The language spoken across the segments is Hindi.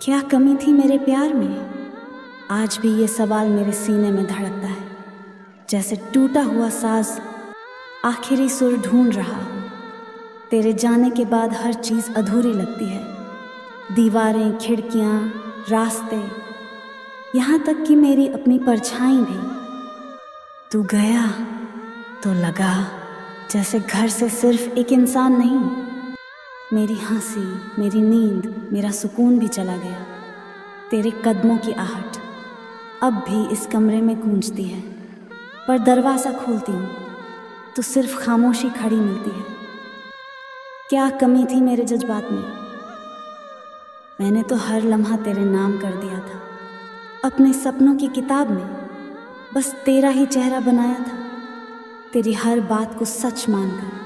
क्या कमी थी मेरे प्यार में? आज भी ये सवाल मेरे सीने में धड़कता है, जैसे टूटा हुआ साज आखिरी सुर ढूंढ रहा हो। तेरे जाने के बाद हर चीज़ अधूरी लगती है, दीवारें, खिड़कियाँ, रास्ते, यहाँ तक कि मेरी अपनी परछाई भी। तू गया तो लगा जैसे घर से सिर्फ एक इंसान नहीं, मेरी हंसी, मेरी नींद, मेरा सुकून भी चला गया। तेरे कदमों की आहट अब भी इस कमरे में गूंजती है, पर दरवाज़ा खोलती हूँ तो सिर्फ खामोशी खड़ी मिलती है। क्या कमी थी मेरे जज्बात में? मैंने तो हर लम्हा तेरे नाम कर दिया था, अपने सपनों की किताब में बस तेरा ही चेहरा बनाया था। तेरी हर बात को सच मानकर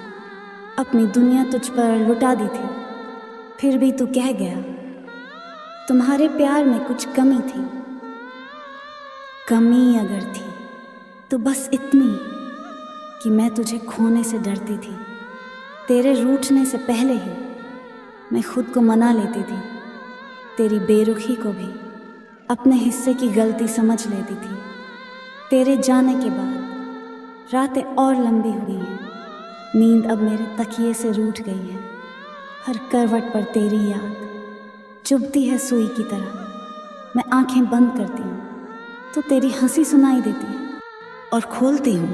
अपनी दुनिया तुझ पर लुटा दी थी, फिर भी तू कह गया तुम्हारे प्यार में कुछ कमी थी। कमी अगर थी तो बस इतनी कि मैं तुझे खोने से डरती थी। तेरे रूठने से पहले ही मैं खुद को मना लेती थी, तेरी बेरुखी को भी अपने हिस्से की गलती समझ लेती थी। तेरे जाने के बाद रातें और लंबी हुई हैं, नींद अब मेरे तकिए से रूठ गई है। हर करवट पर तेरी याद चुभती है सुई की तरह। मैं आंखें बंद करती हूँ तो तेरी हंसी सुनाई देती है, और खोलती हूँ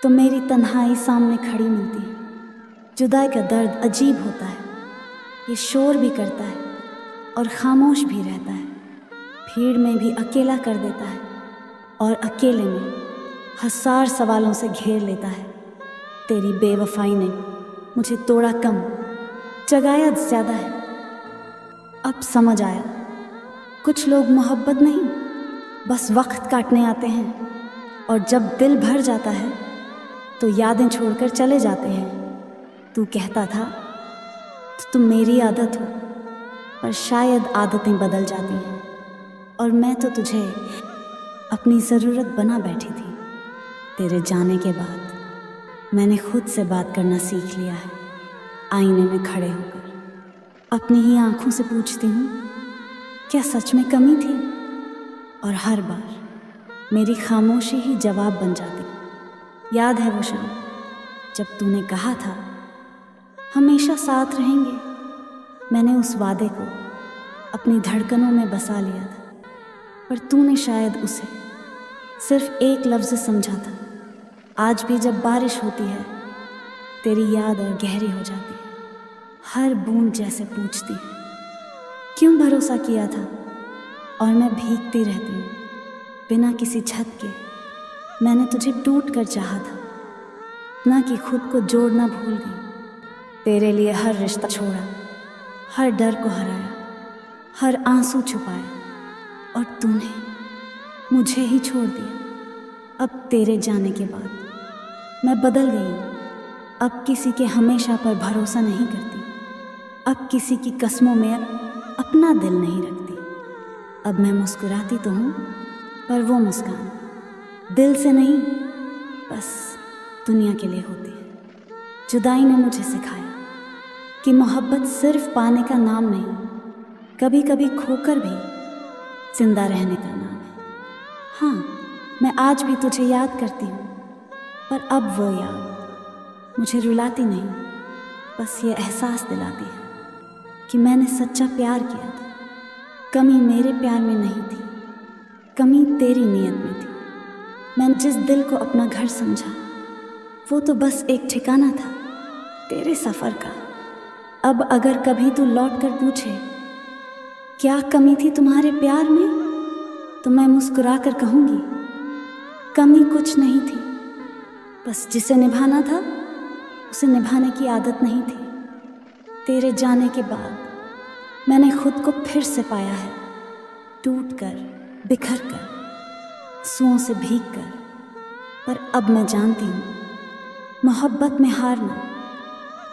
तो मेरी तन्हाई सामने खड़ी मिलती है। जुदाई का दर्द अजीब होता है, ये शोर भी करता है और खामोश भी रहता है। भीड़ में भी अकेला कर देता है और अकेले में हजार सवालों से घेर लेता है। तेरी बेवफाई ने मुझे तोड़ा कम, जगाया ज़्यादा है। अब समझ आया, कुछ लोग मोहब्बत नहीं बस वक्त काटने आते हैं, और जब दिल भर जाता है तो यादें छोड़कर चले जाते हैं। तू कहता था तो तुम मेरी आदत हो, पर शायद आदतें बदल जाती हैं, और मैं तो तुझे अपनी ज़रूरत बना बैठी थी। तेरे जाने के बाद मैंने खुद से बात करना सीख लिया है। आईने में खड़े होकर अपनी ही आंखों से पूछती हूँ, क्या सच में कमी थी? और हर बार मेरी खामोशी ही जवाब बन जाती। याद है वो शाम जब तूने कहा था हमेशा साथ रहेंगे? मैंने उस वादे को अपनी धड़कनों में बसा लिया था, पर तूने शायद उसे सिर्फ एक लफ्ज़ समझा था। आज भी जब बारिश होती है तेरी याद और गहरी हो जाती है। हर बूंद जैसे पूछती है क्यों भरोसा किया था, और मैं भीगती रहती हूँ बिना किसी छत के। मैंने तुझे टूट कर चाहा था, ना कि खुद को जोड़ना भूल गई। तेरे लिए हर रिश्ता छोड़ा, हर डर को हराया, हर आंसू छुपाया, और तूने मुझे ही छोड़ दिया। अब तेरे जाने के बाद मैं बदल गई हूँ। अब किसी के हमेशा पर भरोसा नहीं करती, अब किसी की कस्मों में अपना दिल नहीं रखती। अब मैं मुस्कुराती तो हूँ, पर वो मुस्कान दिल से नहीं, बस दुनिया के लिए होती है। जुदाई ने मुझे सिखाया कि मोहब्बत सिर्फ पाने का नाम नहीं, कभी कभी खोकर भी जिंदा रहने का नाम है। हाँ, मैं आज भी तुझे याद करती हूँ, पर अब वो याद मुझे रुलाती नहीं, बस ये एहसास दिलाती है कि मैंने सच्चा प्यार किया था। कमी मेरे प्यार में नहीं थी, कमी तेरी नीयत में थी। मैंने जिस दिल को अपना घर समझा वो तो बस एक ठिकाना था तेरे सफ़र का। अब अगर कभी तू लौट कर पूछे क्या कमी थी तुम्हारे प्यार में, तो मैं मुस्कुरा कर कहूँगी कमी कुछ नहीं थी, बस जिसे निभाना था उसे निभाने की आदत नहीं थी। तेरे जाने के बाद मैंने खुद को फिर से पाया है, टूट कर, बिखर कर, आंसुओं से भीग कर। पर अब मैं जानती हूँ मोहब्बत में हारना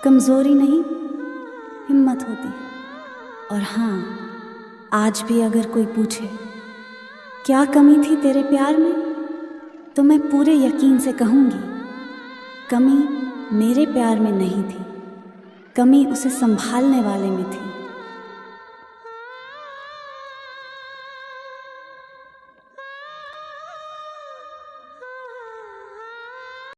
कमज़ोरी नहीं, हिम्मत होती है। और हाँ, आज भी अगर कोई पूछे क्या कमी थी तेरे प्यार में, तो मैं पूरे यकीन से कहूँगी कमी मेरे प्यार में नहीं थी, कमी उसे संभालने वाले में थी।